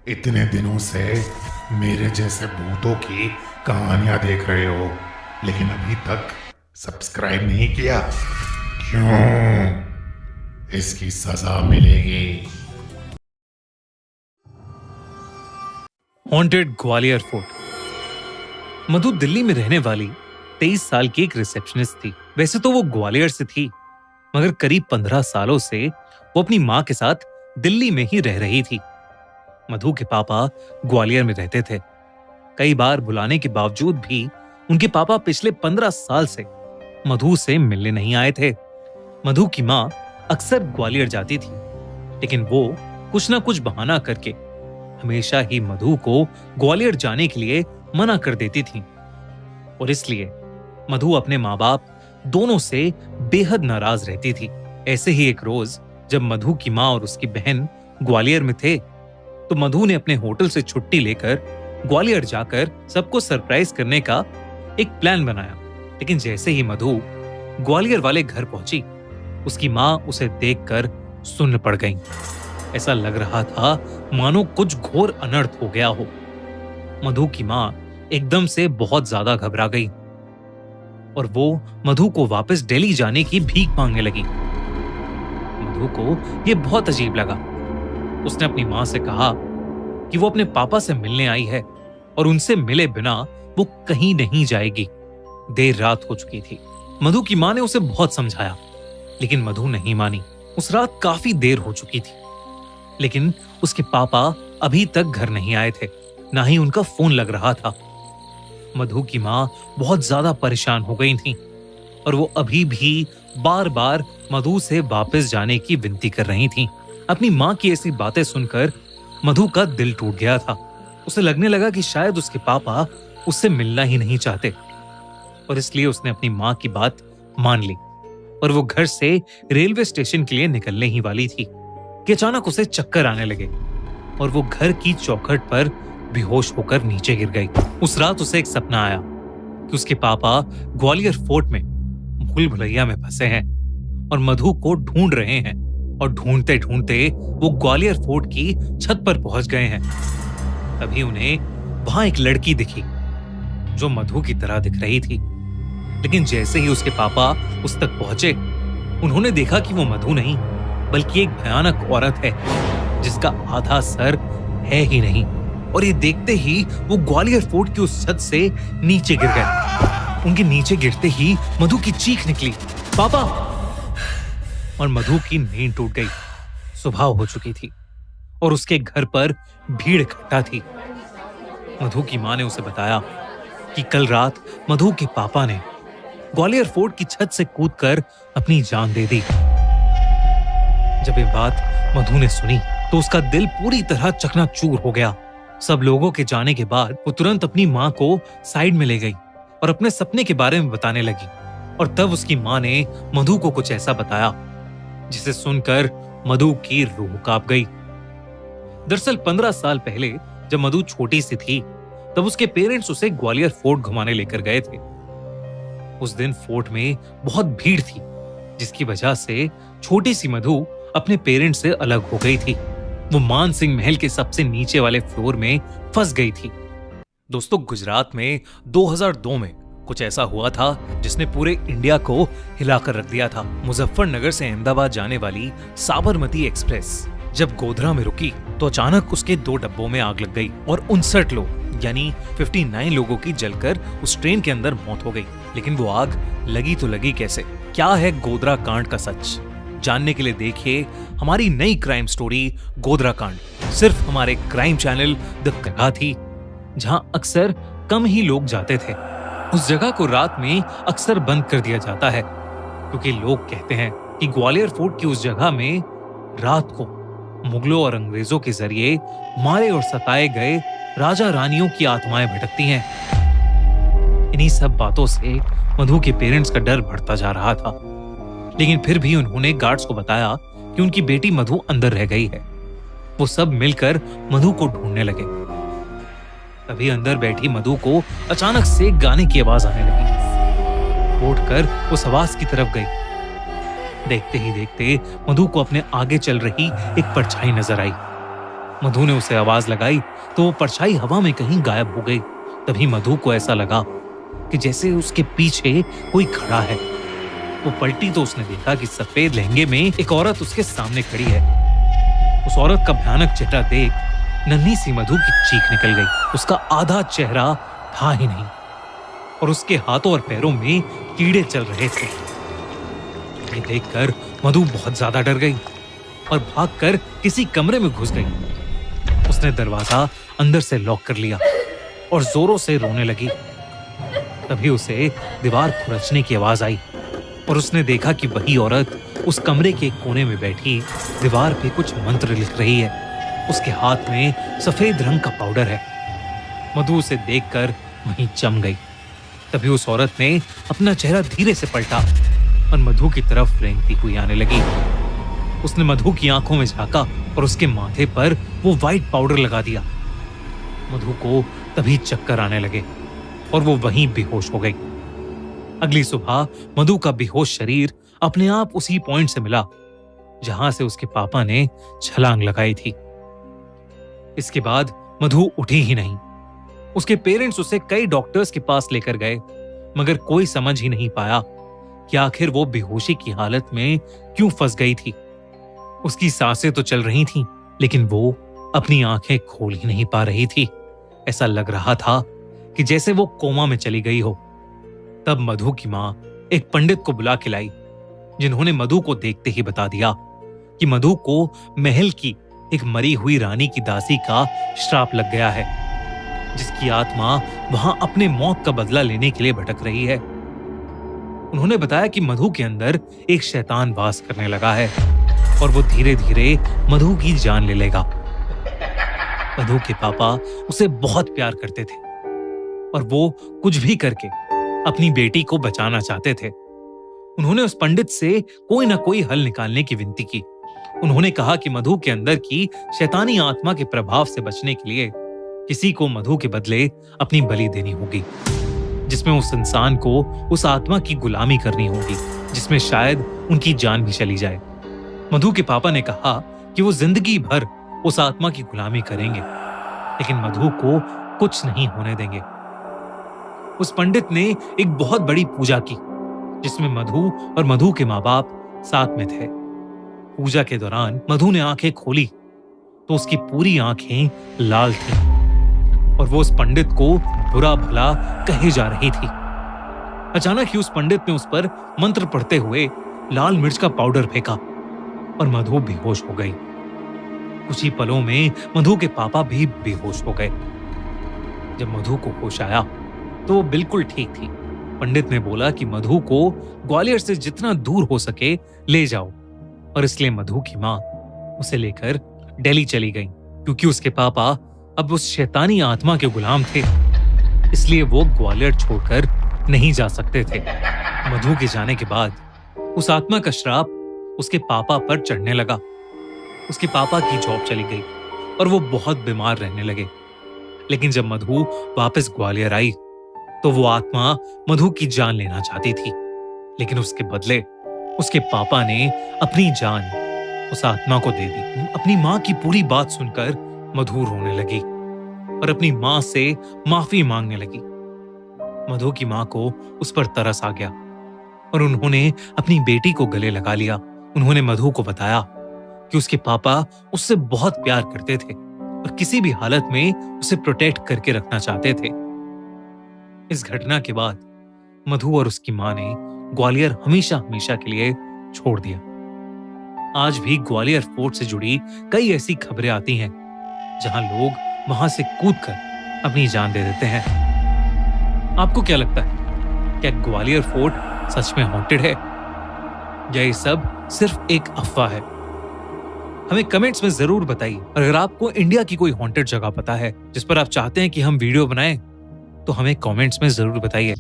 इतने दिनों से मेरे जैसे भूतों की कहानियां देख रहे हो, लेकिन अभी तक सब्सक्राइब नहीं किया। क्यों? इसकी सजा मिलेगी। Haunted Gwalior fort. मधु दिल्ली में रहने वाली 23 साल की एक रिसेप्शनिस्ट थी। वैसे तो वो ग्वालियर से थी, मगर करीब 15 सालों से वो अपनी माँ के साथ दिल्ली में ही रह रही थी। मधु के पापा ग्वालियर में रहते थे। कई बार बुलाने के बावजूद भी उनके पापा पिछले 15 साल से मधु से मिलने नहीं आए थे। मधु की माँ अक्सर ग्वालियर जाती थी, लेकिन वो कुछ ना कुछ बहाना करके हमेशा ही मधु को ग्वालियर जाने के लिए मना कर देती थी। और इसलिए मधु अपने माँ बाप दोनों से बेहद नाराज रहती थी। ऐसे ही एक रोज जब मधु की माँ और उसकी बहन ग्वालियर में थे, तो मधु ने अपने होटल से छुट्टी लेकर ग्वालियर जाकर सबको सरप्राइज करने का एक प्लान बनाया। लेकिन जैसे ही मधु ग्वालियर वाले घर पहुंची, उसकी माँ उसे देखकर सुन्न पड़ गई। ऐसा लग रहा था मानो कुछ घोर अनर्थ हो गया हो। मधु की माँ एकदम से बहुत ज्यादा घबरा गई और वो मधु को वापस दिल्ली जाने की भीख मांगने लगी। मधु को यह बहुत अजीब लगा। उसने अपनी माँ से कहा कि वो अपने पापा से मिलने आई है और उनसे मिले बिना वो कहीं नहीं जाएगी। देर रात हो चुकी थी। मधु की माँ ने उसे बहुत समझाया, लेकिन मधु नहीं मानी। उस रात काफी देर हो चुकी थी, लेकिन उसके पापा अभी तक घर नहीं आए थे, ना ही उनका फोन लग रहा था। मधु की माँ बहुत ज्यादा परेशान हो गई थी और वो अभी भी बार बार मधु से वापस जाने की विनती कर रही थी। अपनी माँ की ऐसी बातें सुनकर मधु का दिल टूट गया था। उसे लगने लगा कि शायद उसके पापा उससे मिलना ही नहीं चाहते, और इसलिए उसने अपनी माँ की बात मान ली और वो घर से रेलवे स्टेशन के लिए निकलने ही वाली थी कि अचानक उसे चक्कर आने लगे और वो घर की चौखट पर बेहोश होकर नीचे गिर गई। उस रात उसे एक सपना आया कि उसके पापा ग्वालियर फोर्ट में भूल भुलैया में फंसे हैं और मधु को ढूंढ रहे हैं, और ढूंढते ढूंढते वो ग्वालियर फोर्ट की छत पर पहुंच गए हैं। तभी उन्हें वहां एक लड़की दिखी जो मधु की तरह दिख रही थी, लेकिन जैसे ही उसके पापा उस तक पहुंचे, उन्होंने देखा कि वो मधु नहीं बल्कि एक भयानक औरत है जिसका आधा सर है ही नहीं। और ये देखते ही वो ग्वालियर फोर्ट की उस छत से नीचे गिर गए। उनके नीचे गिरते ही मधु की चीख निकली, पापा! और मधु की नींद टूट गई। सुबह हो चुकी थी और उसके घर पर भीड़ इकट्ठा थी। मधु की मां ने उसे बताया कि कल रात मधु के पापा ने ग्वालियर फोर्ट की छत से कूदकर अपनी जान दे दी। जब ये बात मधु ने सुनी तो उसका दिल पूरी तरह चकनाचूर हो गया। सब लोगों के जाने के बाद वो तुरंत अपनी माँ को साइड में ले गई और अपने सपने के बारे में बताने लगी। और तब उसकी माँ ने मधु को कुछ ऐसा बताया जिसे सुनकर मधु की रूह कांप गई। दरअसल 15 साल पहले जब मधु छोटी सी थी, तब उसके पेरेंट्स उसे ग्वालियर फोर्ट घुमाने लेकर गए थे। उस दिन फोर्ट में बहुत भीड़ थी, जिसकी वजह से छोटी सी मधु अपने पेरेंट्स से अलग हो गई थी। वो मान सिंह महल के सबसे नीचे वाले फ्लोर में फंस गई थी। दोस्तों, गुजरात में 2002 में कुछ ऐसा हुआ था जिसने पूरे इंडिया को हिलाकर रख दिया था। मुजफ्फरनगर से अहमदाबाद जाने वाली साबरमती एक्सप्रेस जब गोधरा में रुकी तो अचानक उसके 2 डब्बों में आग लग गई और 59 लोग यानी 59 लोगों की जलकर उस ट्रेन के अंदर मौत हो गई। लेकिन वो आग लगी तो लगी कैसे? क्या है गोधरा कांड का सच? जानने के लिए देखिए हमारी नई क्राइम स्टोरी गोधरा कांड, सिर्फ हमारे क्राइम चैनल द कगाथी, जहां अक्सर कम ही लोग जाते थे। उस जगह को रात में अक्सर बंद कर दिया जाता है क्योंकि लोग कहते हैं कि ग्वालियर फोर्ट की उस जगह में रात को मुगलों और अंग्रेजों के जरिए मारे और सताए गए राजा रानियों की आत्माएं भटकती हैं। इन्हीं सब बातों से मधु के पेरेंट्स का डर बढ़ता जा रहा था, लेकिन फिर भी उन्होंने गार्ड्स को बताया कि उनकी बेटी मधु अंदर रह गई है। वो सब मिलकर मधु को ढूंढने लगे। तभी अंदर बैठी मधु को अचानक से गाने की आवाज आने लगी। उठकर उस आवाज की तरफ गई। देखते ही देखते मधु को अपने आगे चल रही एक परछाई नजर आई। मधु ने उसे आवाज लगाई तो वो परछाई हवा में कहीं गायब हो गई। तभी मधु को ऐसा लगा कि जैसे उसके पीछे कोई खड़ा है। वो पलटी तो उसने देखा कि सफेद लहंगे में एक औरत उसके सामने खड़ी है। उस औरत का भयानक चेहरा देख नन्ही सी मधु की चीख निकल गई। उसका आधा चेहरा था ही नहीं और उसके हाथों और पैरों में कीड़े चल रहे थे। ये देखकर मधु बहुत ज्यादा डर गई और भागकर किसी कमरे में घुस गई। उसने दरवाजा अंदर से लॉक कर लिया और जोरों से रोने लगी। तभी उसे दीवार खुरचने की आवाज आई और उसने देखा कि वही औरत उस कमरे के एक कोने में बैठी दीवार पे कुछ मंत्र लिख रही है। उसके हाथ में सफेद रंग का पाउडर है। मधु उसे देखकर वहीं जम गई। तभी उस औरत ने अपना चेहरा धीरे से पलटा और मधु की तरफ रेंगती हुई आने लगी। उसने मधु की आंखों में झांका और उसके माथे पर वो व्हाइट पाउडर लगा दिया। मधु को तभी चक्कर आने लगे और वो वहीं बेहोश हो गई। अगली सुबह मधु का बेहोश शरीर अपने आप उसी पॉइंट से मिला जहां से उसके पापा ने छलांग लगाई थी। इसके बाद मधु उठी ही नहीं। उसके पेरेंट्स उसे कई डॉक्टर्स के पास लेकर गए मगर कोई समझ ही नहीं पाया कि आखिर वो बेहोशी की हालत में क्यों फंस गई थी। उसकी सांसें तो चल रही थीं, लेकिन वो अपनी आंखें खोल ही नहीं पा रही थी। ऐसा लग रहा था कि जैसे वो कोमा में चली गई हो। तब मधु की मां एक पंडित को बुला के लाई, जिन्होंने मधु को देखते ही बता दिया कि मधु को महल की एक मरी हुई रानी की दासी का श्राप लग गया है, जिसकी आत्मा वहां अपने मौत का बदला लेने के लिए भटक रही है। उन्होंने बताया कि मधु के अंदर एक शैतान वास करने लगा है और वो धीरे धीरे मधु की जान ले लेगा। मधु के पापा उसे बहुत प्यार करते थे और वो कुछ भी करके अपनी बेटी को बचाना चाहते थे। उन्होंने उस पंडित से कोई ना कोई हल निकालने की विनती की। उन्होंने कहा कि मधु के अंदर की शैतानी आत्मा के प्रभाव से बचने के लिए किसी को मधु के बदले अपनी बलि देनी होगी, जिसमें उस इंसान को उस आत्मा की गुलामी करनी होगी, जिसमें शायद उनकी जान भी चली जाए। मधु के पापा ने कहा कि वो जिंदगी भर उस आत्मा की गुलामी करेंगे, लेकिन मधु को कुछ नहीं होने देंगे। उस पंडित ने एक बहुत बड़ी पूजा की, जिसमें मधु और मधु के माँ बाप साथ में थे। पूजा के दौरान मधु ने आंखें खोली तो उसकी पूरी आंखें लाल थीं और वो उस पंडित को बुरा भला कहे जा रही थी। अचानक ही उस पंडित ने उस पर मंत्र पढ़ते हुए लाल मिर्च का पाउडर फेंका और मधु बेहोश हो गई। कुछ ही पलों में मधु के पापा भी बेहोश हो गए। जब मधु को होश आया तो वो बिल्कुल ठीक थी। पंडित ने बोला कि मधु को ग्वालियर से जितना दूर हो सके ले जाओ, और इसलिए मधु की मां उसे लेकर दिल्ली चली गई, क्योंकि उसके पापा अब उस शैतानी आत्मा के गुलाम थे, इसलिए वो ग्वालियर छोड़कर नहीं जा सकते थे। मधु के जाने के बाद उस आत्मा का श्राप उसके पापा पर चढ़ने लगा। उसके पापा की जॉब चली गई और वो बहुत बीमार रहने लगे। लेकिन जब मधु वापस ग्वालियर आई तो वो आत्मा मधु की जान लेना चाहती थी, लेकिन उसके बदले उसके पापा ने अपनी जान उस आत्मा को दे दी। अपनी मां की पूरी बात सुनकर मधु रोने लगी और अपनी मां से माफी मांगने लगी। मधु की मां को उस पर तरस आ गया और उन्होंने अपनी बेटी को गले लगा लिया। उन्होंने मधु को बताया कि उसके पापा उससे बहुत प्यार करते थे और किसी भी हालत में उसे प्रोटेक्ट करके रखना चाहते थे। इस घटना के बाद मधु और उसकी मां ने ग्वालियर हमेशा हमेशा के लिए छोड़ दिया। आज भी ग्वालियर फोर्ट से जुड़ी कई ऐसी खबरें आती हैं जहां लोग वहां से कूदकर अपनी जान दे देते हैं। आपको क्या लगता है, क्या ग्वालियर फोर्ट सच में हॉन्टेड है या ये सब सिर्फ एक अफवाह है? हमें कमेंट्स में जरूर बताइए। और अगर आपको इंडिया की कोई हॉन्टेड जगह पता है जिस पर आप चाहते हैं कि हम वीडियो बनाएं, तो हमें कमेंट्स में जरूर बताइए।